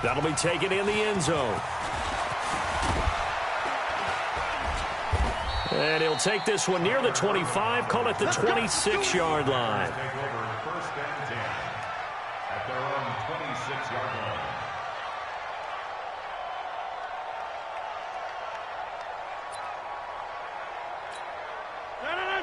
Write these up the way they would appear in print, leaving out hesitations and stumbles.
That'll be taken in the end zone. And he'll take this one near the 25, call it the 26-yard line. Take over first and 10 at their own 26-yard line.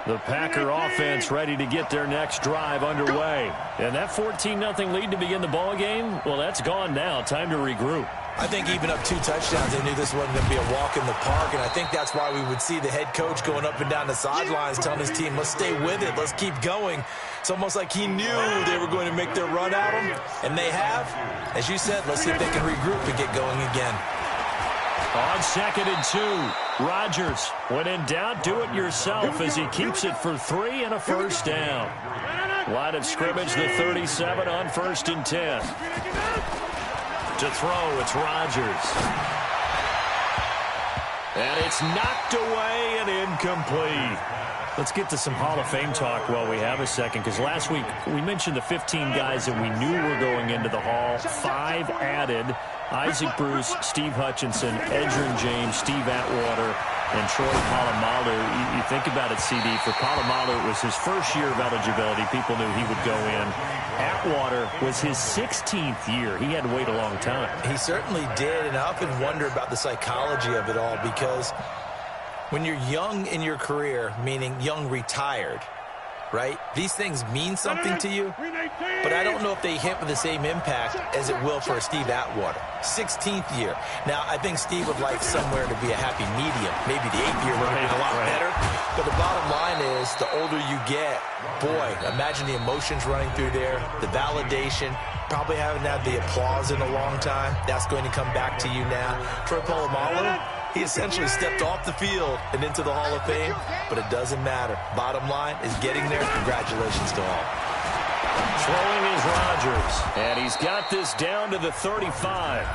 The Packer offense ready to get their next drive underway. And that 14-0 lead to begin the ball game, well, that's gone now. Time to regroup. I think even up 2 touchdowns, they knew this wasn't going to be a walk in the park, and I think that's why we would see the head coach going up and down the sidelines telling his team, let's stay with it, let's keep going. It's almost like he knew they were going to make their run at him, and they have. As you said, let's see if they can regroup and get going again. On 2nd and 2, Rodgers, when in doubt, do it yourself as he keeps it for 3 and a first down. Line of scrimmage, the 37 on 1st and 10. To throw, it's Rodgers. And it's knocked away and incomplete. Let's get to some Hall of Fame talk while we have a second, because last week we mentioned the 15 guys that we knew were going into the Hall. 5 added: Isaac Bruce, Steve Hutchinson, Edgerrin James, Steve Atwater, and Troy Polamalu. You think about it, CD. For Polamalu, it was his first year of eligibility. People knew he would go in. Atwater was his 16th year. He had to wait a long time. He certainly did, and I often wonder about the psychology of it all, because when you're young in your career, meaning young retired, right, these things mean something to you, but I don't know if they hit with the same impact as it will for Steve Atwater. 16th year. Now, I think Steve would like somewhere to be a happy medium. Maybe the 8th year would have been a lot better. But the bottom line is, the older you get, boy, imagine the emotions running through there, the validation, probably haven't had the applause in a long time. That's going to come back to you now. Troy Polamalu, he essentially stepped off the field and into the Hall of Fame, but it doesn't matter. Bottom line is getting there. Congratulations to all. Throwing is Rodgers, and he's got this down to the 35.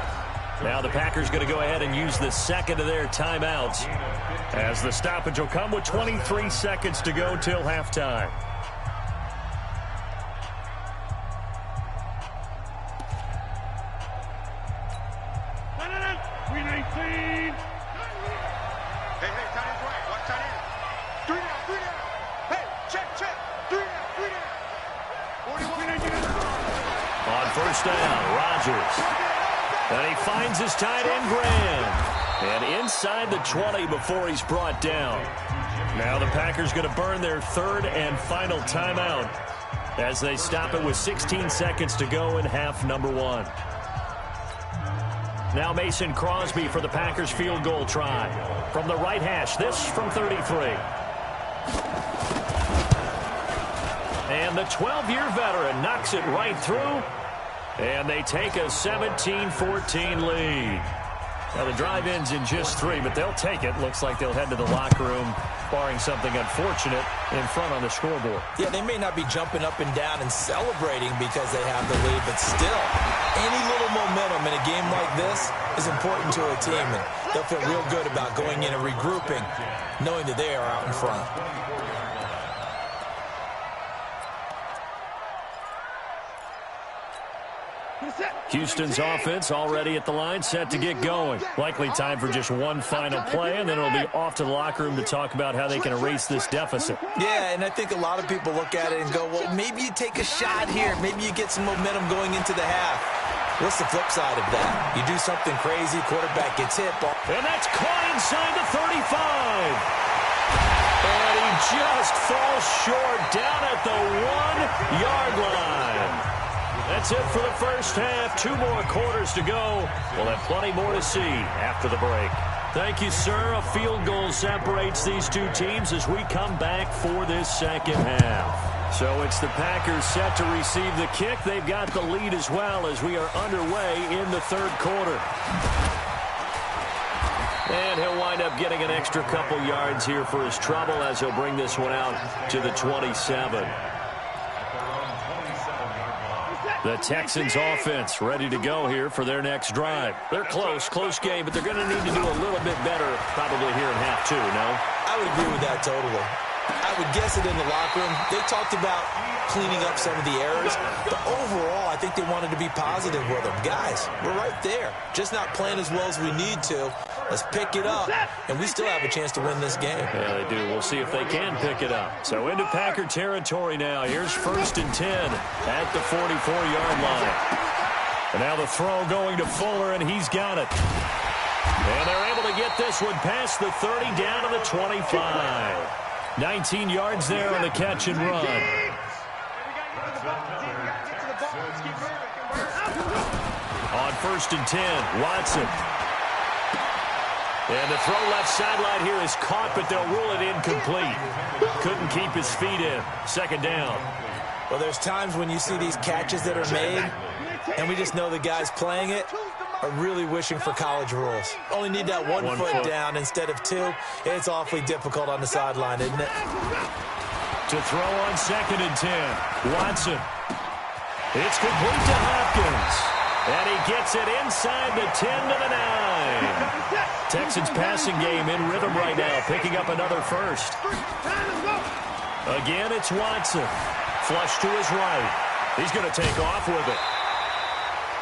Now the Packers going to go ahead and use the second of their timeouts, as the stoppage will come with 23 seconds to go till halftime. First down, Rodgers. And he finds his tight end, Graham. And inside the 20 before he's brought down. Now the Packers going to burn their 3rd and final timeout as they stop it with 16 seconds to go in half number 1. Now Mason Crosby for the Packers field goal try. From the right hash, this from 33. And the 12-year veteran knocks it right through. And they take a 17-14 lead. Now the drive ends in just 3, but they'll take it. Looks like they'll head to the locker room, barring something unfortunate, in front on the scoreboard. Yeah, they may not be jumping up and down and celebrating because they have the lead, but still, any little momentum in a game like this is important to a team, and they'll feel real good about going in and regrouping, knowing that they are out in front. Houston's offense already at the line, set to get going. Likely time for just one final play, and then it'll be off to the locker room to talk about how they can erase this deficit. Yeah, and I think a lot of people look at it and go, well, maybe you take a shot here. Maybe you get some momentum going into the half. What's the flip side of that? You do something crazy, quarterback gets hit. And that's caught inside the 35. And he just falls short down at the 1-yard line. That's it for the first half. 2 more quarters to go. We'll have plenty more to see after the break. Thank you, sir. A field goal separates these two teams as we come back for this second half. So it's the Packers set to receive the kick. They've got the lead as well as we are underway in the 3rd quarter. And he'll wind up getting an extra couple yards here for his trouble as he'll bring this one out to the 27. The Texans offense ready to go here for their next drive. They're close game, but they're going to need to do a little bit better probably here in half 2, no? I would agree with that totally. I would guess it in the locker room. They talked about cleaning up some of the errors, but overall, I think they wanted to be positive with them. Guys, we're right there, just not playing as well as we need to. Let's pick it up, and we still have a chance to win this game. Yeah, they do. We'll see if they can pick it up. So into Packer territory now. Here's 1st and 10 at the 44-yard line. And now the throw going to Fuller, and he's got it. And they're able to get this one past the 30 down to the 25. 19 yards there on the catch and run. On 1st and 10, Watson. And the throw left sideline here is caught, but they'll rule it incomplete. Couldn't keep his feet in. 2nd down. Well, there's times when you see these catches that are made, and we just know the guys playing it are really wishing for college rules. Only need that one foot down instead of 2. It's awfully difficult on the sideline, isn't it? To throw on 2nd and 10. Watson. It's complete to Hopkins. And he gets it inside the 10 to the 9. Texans passing game in rhythm right now, picking up another first. Again, it's Watson. Flush to his right. He's going to take off with it.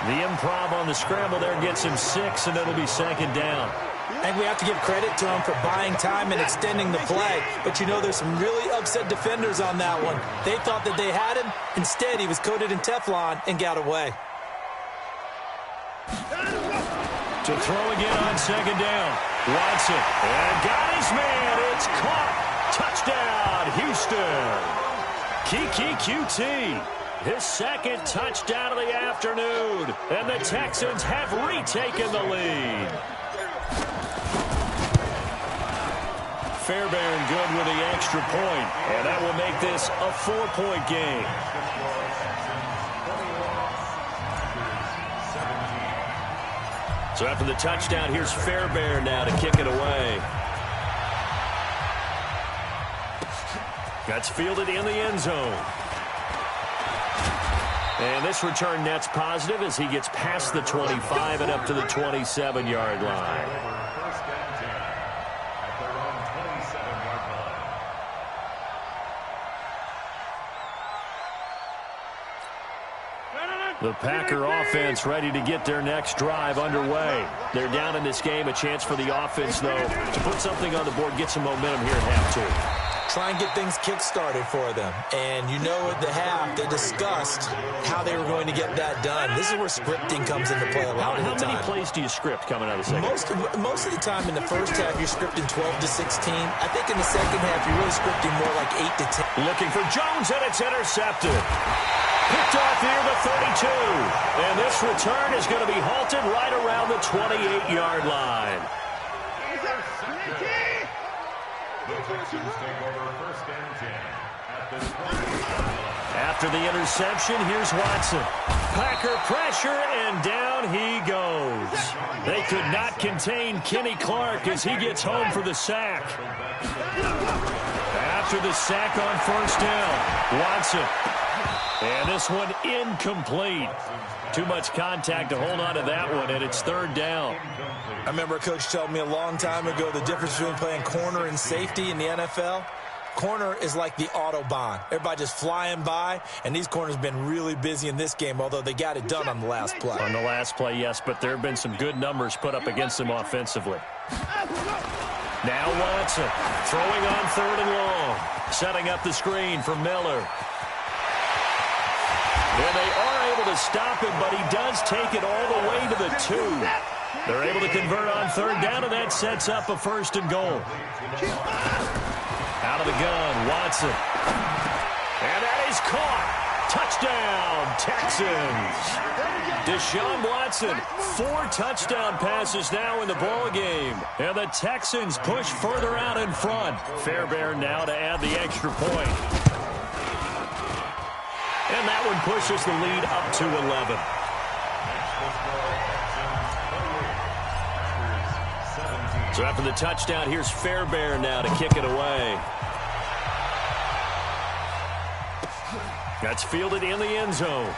The improv on the scramble there gets him 6, and it'll be 2nd down. I think we have to give credit to him for buying time and extending the play. But, you know, there's some really upset defenders on that one. They thought that they had him. Instead, he was coated in Teflon and got away. To throw again on 2nd down. Watson. And got his man. It's caught. Touchdown, Houston. Kiki QT. His 2nd touchdown of the afternoon. And the Texans have retaken the lead. Fairbairn good with the extra point. And that will make this a 4-point game. So after the touchdown, here's Fairbairn now to kick it away. That's fielded in the end zone. And this return net's positive as he gets past the 25 and up to the 27-yard line. The Packer offense ready to get their next drive underway. They're down in this game. A chance for the offense, though, to put something on the board, get some momentum here at half 2. Try and get things kick-started for them. And you know at the half, they discussed how they were going to get that done. This is where scripting comes into play a lot of the time. How many plays do you script coming out of the second? Most of the time in the first half, you're scripting 12 to 16. I think in the second half, you're really scripting more like 8 to 10. Looking for Jones, and it's intercepted. Picked off near the 32. And this return is going to be halted right around the 28-yard line. After the interception, here's Watson. Packer pressure, and down he goes. They could not contain Kenny Clark as he gets home for the sack. After the sack on 1st down, Watson. And this one incomplete. Too much contact to hold on to that one, and it's 3rd down. I remember a coach told me a long time ago the difference between playing corner and safety in the NFL. Corner is like the Autobahn. Everybody just flying by, and these corners have been really busy in this game, although they got it done on the last play. On the last play, yes, but there have been some good numbers put up against them offensively. Now Watson throwing on 3rd and long. Setting up the screen for Miller. And they are able to stop him, but he does take it all the way to the 2. They're able to convert on 3rd down, and that sets up a 1st and goal. Out of the gun, Watson. And that is caught. Touchdown, Texans. Deshaun Watson, 4 touchdown passes now in the ball game. And the Texans push further out in front. Fairbairn now to add the extra point. And that one pushes the lead up to 11. So after the touchdown, here's Fairbairn now to kick it away. That's fielded in the end zone.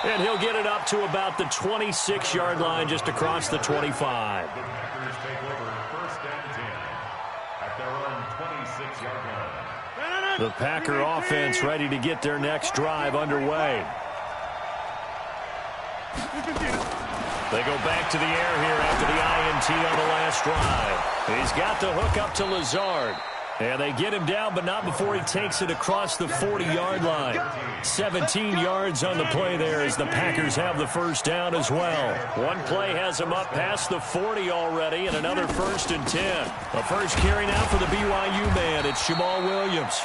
And he'll get it up to about the 26-yard line, just across the 25. 26-yard line. The Packer offense ready to get their next drive underway. They go back to the air here after the INT on the last drive. He's got the hook up to Lazard. And they get him down, but not before he takes it across the 40-yard line. 17 yards on the play there as the Packers have the first down as well. One play has him up past the 40 already, and another 1st and 10. The first carry now for the BYU man. It's Jamal Williams.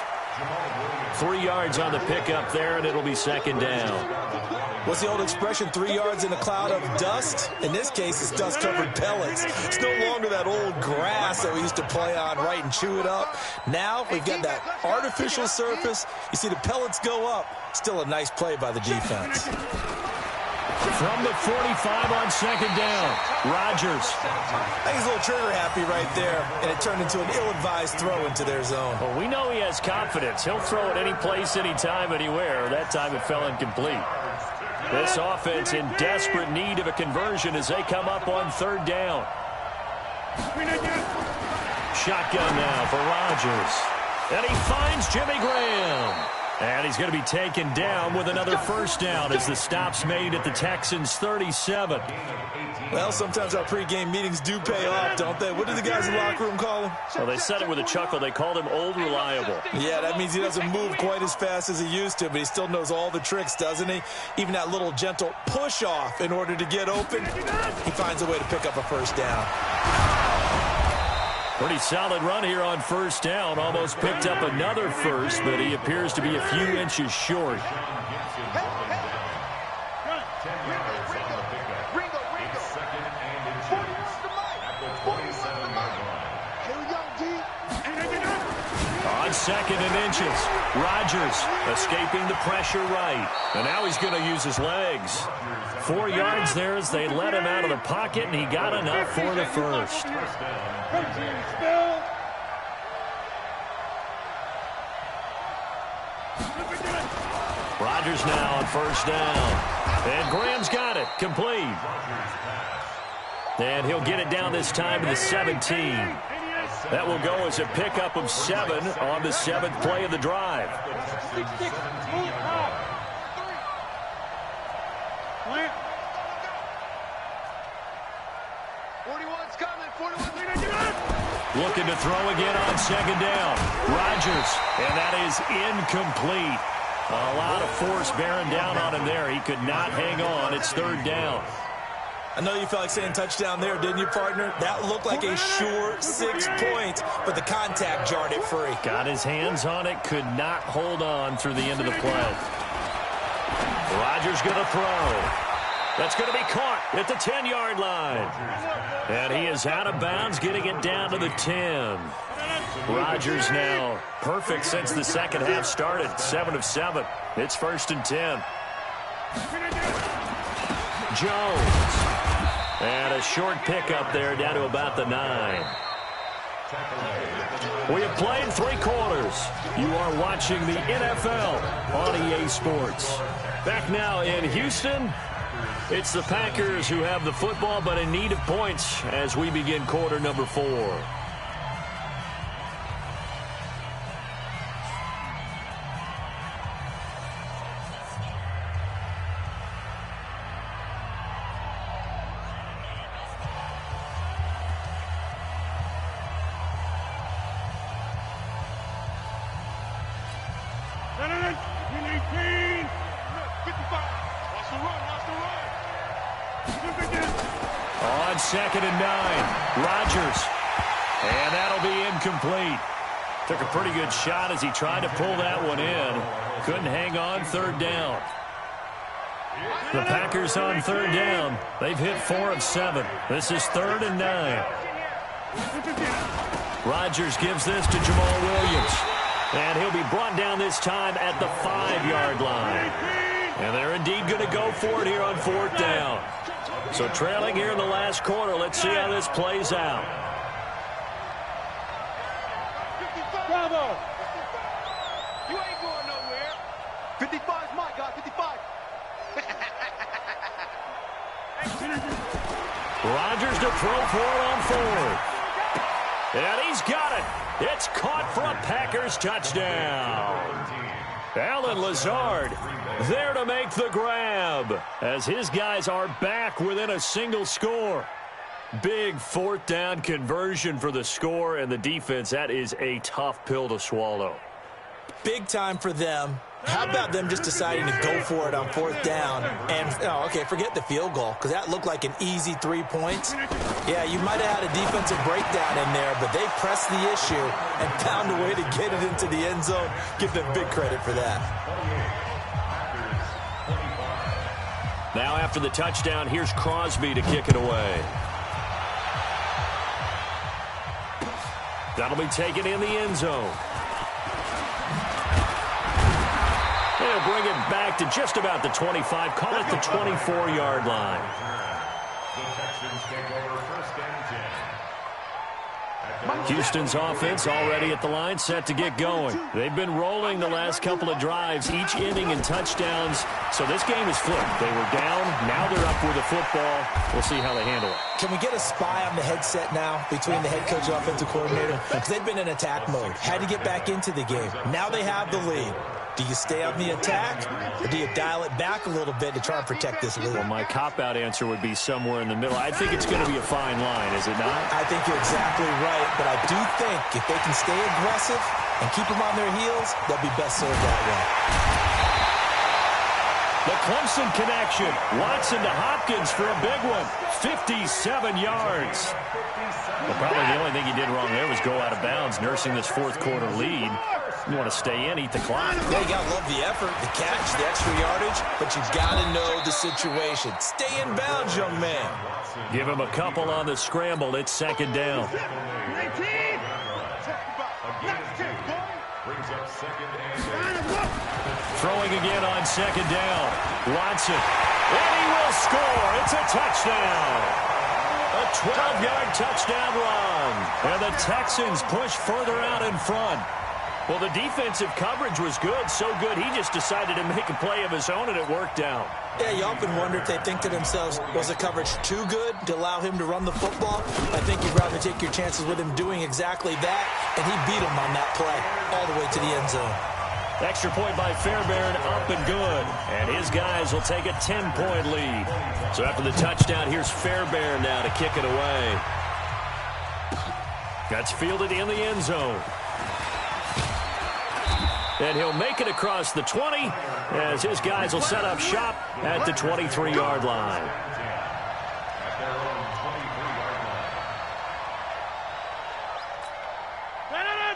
3 yards on the pickup there, and it'll be 2nd down. What's the old expression, 3 yards in a cloud of dust? In this case, it's dust-covered pellets. It's no longer that old grass that we used to play on, right, and chew it up. Now we've got that artificial surface. You see the pellets go up. Still a nice play by the defense. From the 45 on 2nd down, Rodgers. I think he's a little trigger happy right there, and it turned into an ill-advised throw into their zone. Well, we know he has confidence. He'll throw it any place, anytime, anywhere. That time it fell incomplete. This offense in desperate need of a conversion as they come up on 3rd down. Shotgun now for Rodgers. And he finds Jimmy Graham. And he's going to be taken down with another 1st down as the stop's made at the Texans' 37. Well, sometimes our pregame meetings do pay off, don't they? What do the guys in the locker room call him? Well, they said it with a chuckle. They called him Old Reliable. Yeah, that means he doesn't move quite as fast as he used to, but he still knows all the tricks, doesn't he? Even that little gentle push-off in order to get open, he finds a way to pick up a 1st down. Pretty solid run here on 1st down. Almost picked up another 1st, but he appears to be a few inches short. On 2nd and inches, Rodgers escaping the pressure right. And now he's going to use his legs. 4 yards there as they let him out of the pocket, and he got enough for the 1st. Rodgers now on 1st down. And Graham's got it. Complete. And he'll get it down this time to the 17. That will go as a pickup of 7 on the 7th play of the drive. Looking to throw again on 2nd down. Rodgers, and that is incomplete. A lot of force bearing down on him there. He could not hang on. It's 3rd down. I know you felt like saying touchdown there, didn't you, partner? That looked like a sure 6 points, but the contact jarred it free. Got his hands on it, could not hold on through the end of the play. Rodgers going to throw. That's going to be caught at the 10-yard line. And he is out of bounds, getting it down to the 10. Rodgers now perfect since the 2nd half started. 7 of 7. It's 1st and 10. Jones. And a short pickup there down to about the 9. We have played 3 quarters. You are watching the NFL on EA Sports. Back now in Houston, it's the Packers who have the football but in need of points as we begin quarter number 4. On 2nd and 9, Rodgers. And that'll be incomplete. Took a pretty good shot as he tried to pull that one in. Couldn't hang on 3rd down. The Packers on 3rd down. They've hit 4 of 7. This is 3rd and 9. Rodgers gives this to Jamal Williams. And he'll be brought down this time at the 5-yard line. And they're indeed going to go for it here on 4th down. So trailing here in the last quarter. Let's see how this plays out. Bravo! You ain't going nowhere. 55 is my guy, 55. Rodgers to throw for it on 4th. And he's got it. It's caught for a Packers touchdown. Allen Lazard there to make the grab as his guys are back within a single score. Big fourth down conversion for the score, and the defense, that is a tough pill to swallow. Big time for them. How about them just deciding to go for it on fourth down and, forget the field goal, because that looked like an easy 3 points. Yeah, you might have had a defensive breakdown in there, but they pressed the issue and found a way to get it into the end zone. Give them big credit for that. Now after the touchdown, here's Crosby to kick it away. That'll be taken in the end zone. They'll bring it back to just about the 25. Call it the 24-yard line. The Texans take over first and 10. Houston's offense already at the line, set to get going. They've been rolling the last couple of drives, each inning in touchdowns. So this game is flipped. They were down. Now they're up with the football. We'll see how they handle it. Can we get a spy on the headset now between the head coach and offensive coordinator? Because they've been in attack mode. Had to get back into the game. Now they have the lead. Do you stay on the attack, or do you dial it back a little bit to try and protect this lead? Well, my cop-out answer would be somewhere in the middle. I think it's going to be a fine line, is it not? I think you're exactly right, but I do think if they can stay aggressive and keep them on their heels, they'll be best served that way. The Clemson connection. Watson to Hopkins for a big one. 57 yards. Well, probably the only thing he did wrong there was go out of bounds, nursing this fourth quarter lead. You want to stay in, eat the clock. Yeah, you got to love the effort, the catch, the extra yardage, but you got to know the situation. Stay in bounds, young man. Give him a couple on the scramble. It's second down. Throwing again on second down. Watson. And he will score. It's a touchdown. A 12-yard touchdown run. And the Texans push further out in front. Well, the defensive coverage was good, so good he just decided to make a play of his own, and it worked out. Yeah, you often wonder if they think to themselves, was the coverage too good to allow him to run the football? I think you'd rather take your chances with him doing exactly that, and he beat him on that play all the way to the end zone. Extra point by Fairbairn, up and good. And his guys will take a 10-point lead. So after the touchdown, here's Fairbairn now to kick it away. That's fielded in the end zone. And he'll make it across the 20 as his guys will set up shop at the 23-yard line.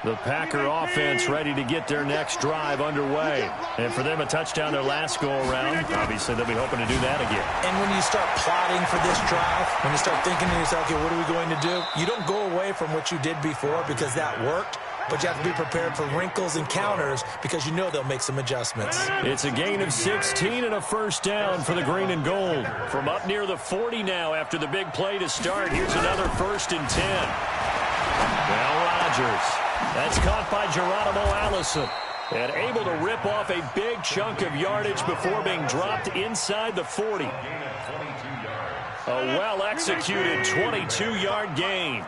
The Packer offense ready to get their next drive underway. And for them, a touchdown their last go-around. Obviously, they'll be hoping to do that again. And when you start plotting for this drive, when you start thinking to yourself, okay, what are we going to do? You don't go away from what you did before because that worked. But you have to be prepared for wrinkles and counters because you know they'll make some adjustments. It's a gain of 16 and a first down for the green and gold. From up near the 40 now after the big play to start. Here's another 1st and 10. Now Rodgers. That's caught by Geronimo Allison. And able to rip off a big chunk of yardage before being dropped inside the 40. A well-executed 22-yard gain.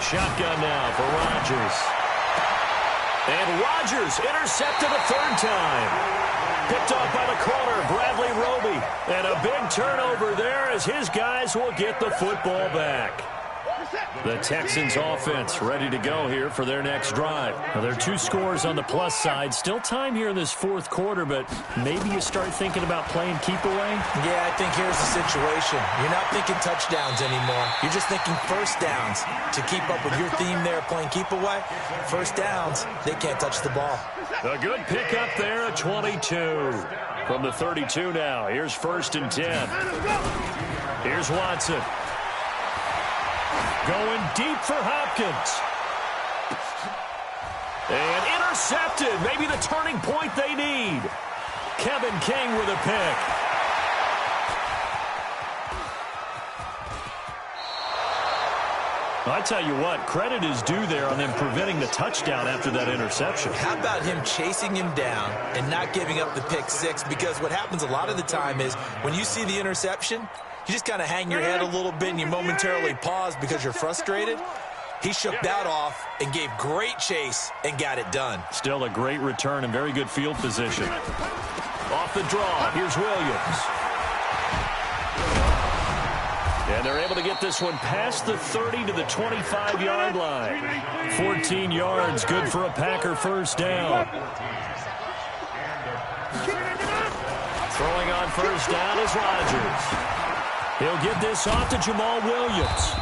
Shotgun now for Rodgers. And Rodgers intercepted a third time. Picked off by the corner, Bradley Roby. And a big turnover there as his guys will get the football back. The Texans offense ready to go here for their next drive. Now, there are 2 scores on the plus side. Still time here in this fourth quarter, but maybe you start thinking about playing keep away? Yeah, I think here's the situation. You're not thinking touchdowns anymore. You're just thinking first downs. To keep up with your theme there, playing keep away, first downs, they can't touch the ball. A good pickup there at 22. From the 32 now, here's 1st and 10. Here's Watson. Going deep for Hopkins. And intercepted. Maybe the turning point they need. Kevin King with a pick. I tell you what, credit is due there on them preventing the touchdown after that interception. How about him chasing him down and not giving up the pick six? Because what happens a lot of the time is when you see the interception, you just kind of hang your head a little bit and you momentarily pause because you're frustrated. He shook that off and gave great chase and got it done. Still a great return and very good field position. Off the draw, here's Williams. And they're able to get this one past the 30 to the 25-yard line. 14 yards, good for a Packer first down. Throwing on first down is Rodgers. He'll get this off to Jamal Williams.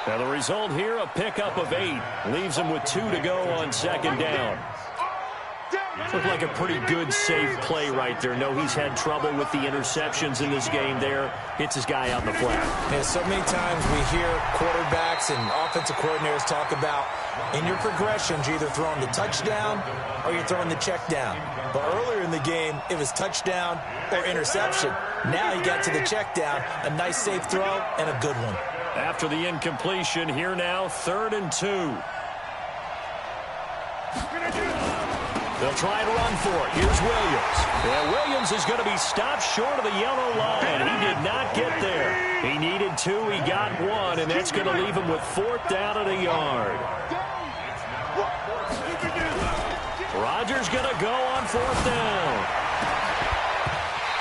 Now the result here, a pickup of 8. Leaves him with 2 to go on second down. Looked like a pretty good, safe play right there. No, he's had trouble with the interceptions in this game there. Hits his guy out in the flat. Yeah, so many times we hear quarterbacks and offensive coordinators talk about in your progressions, you're either throwing the touchdown or you're throwing the check down. But earlier in the game, it was touchdown or interception. Now he got to the check down, a nice safe throw, and a good one. After the incompletion, here now, 3rd and 2. They'll try and run for it. Here's Williams. And Williams is going to be stopped short of the yellow line. He did not get there. He needed 2. He got 1, and that's going to leave him with 4th down and a yard. Rodgers going to go on 4th down.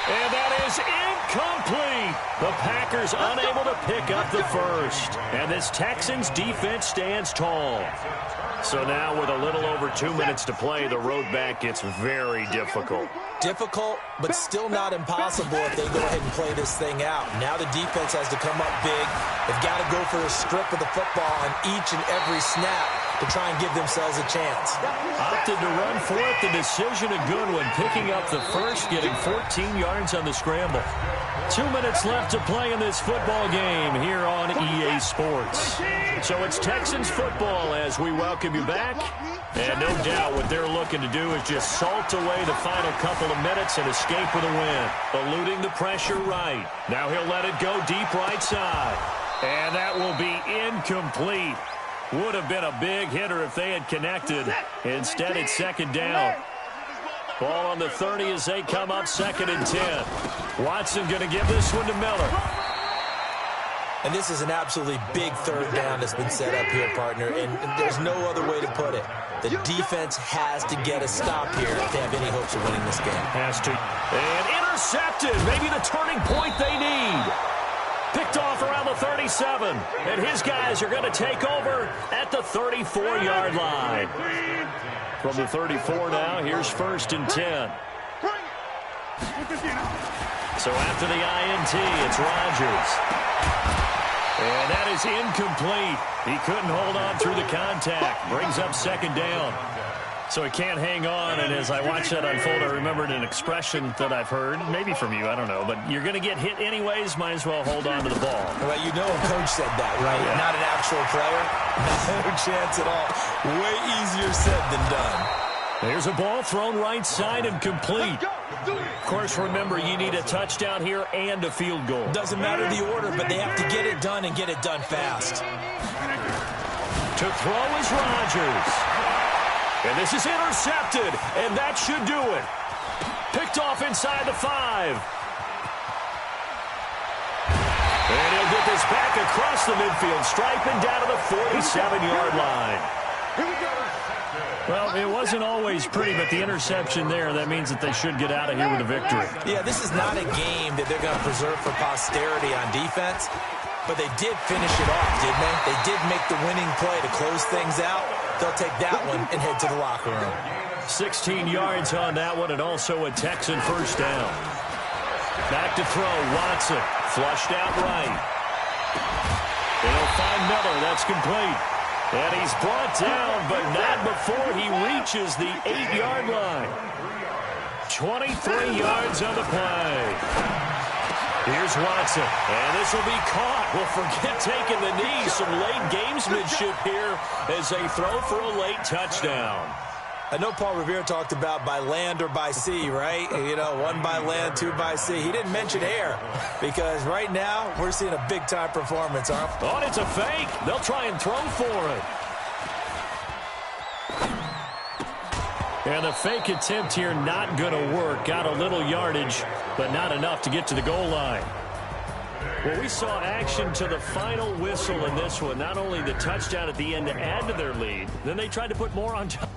And that is incomplete. The Packers unable to pick up the first. And this Texans defense stands tall. So now with a little over 2 minutes to play, the road back gets very difficult. Difficult, but still not impossible if they go ahead and play this thing out. Now the defense has to come up big. They've got to go for a strip of the football on each and every snap to try and give themselves a chance. Opted to run for it. The decision a good one. Picking up the first, getting 14 yards on the scramble. 2 minutes left to play in this football game here on EA Sports. So it's Texans football as we welcome you back. And no doubt what they're looking to do is just salt away the final couple of minutes and escape with a win. Eluding the pressure right. Now he'll let it go deep right side. And that will be incomplete. Would have been a big hitter if they had connected. Instead, it's 2nd down. Ball on the 30 as they come up 2nd and 10. Watson going to give this one to Miller. And this is an absolutely big 3rd down that's been set up here, partner, and there's no other way to put it. The defense has to get a stop here if they have any hopes of winning this game. Has to. And intercepted. Maybe the turning point they need. Picked off around the 37. And his guys are going to take over at the 34-yard line. From the 34 now, here's 1st and 10. So after the INT, it's Rodgers. And that is incomplete. He couldn't hold on through the contact. Brings up 2nd down. So he can't hang on, and as I watch that unfold, I remembered an expression that I've heard, maybe from you, I don't know, but you're going to get hit anyways, might as well hold on to the ball. Well, you know a coach said that, right? Yeah. Not an actual player. No chance at all. Way easier said than done. There's a ball thrown right side and complete. Of course, remember, you need a touchdown here and a field goal. Doesn't matter the order, but they have to get it done and get it done fast. To throw is Rodgers. And this is intercepted, and that should do it. Picked off inside the 5. And he'll get this back across the midfield stripe and down to the 47-yard line. Well, it wasn't always pretty, but the interception there, that means that they should get out of here with a victory. Yeah, this is not a game that they're going to preserve for posterity on defense, but they did finish it off, didn't they? They did make the winning play to close things out. They'll take that one and head to the locker room. 16 yards on that one, and also a Texan first down. Back to throw, Watson. Flushed out right. They'll find Miller. That's complete. And he's brought down, but not before he reaches the 8-yard line. 23 yards on the play. Here's Watson, and this will be caught. Well, forget taking the knee. Some late gamesmanship here as they throw for a late touchdown. I know Paul Revere talked about by land or by sea, right? You know, 1 by land, 2 by sea. He didn't mention air because right now we're seeing a big-time performance. Oh, and it's a fake. They'll try and throw for it. And the fake attempt here not going to work. Got a little yardage, but not enough to get to the goal line. Well, we saw action to the final whistle in this one. Not only the touchdown at the end to add to their lead, then they tried to put more on top.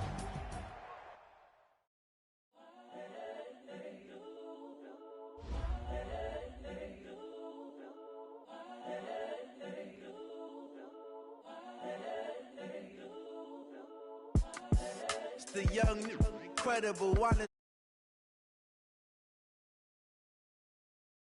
It's the young, incredible one.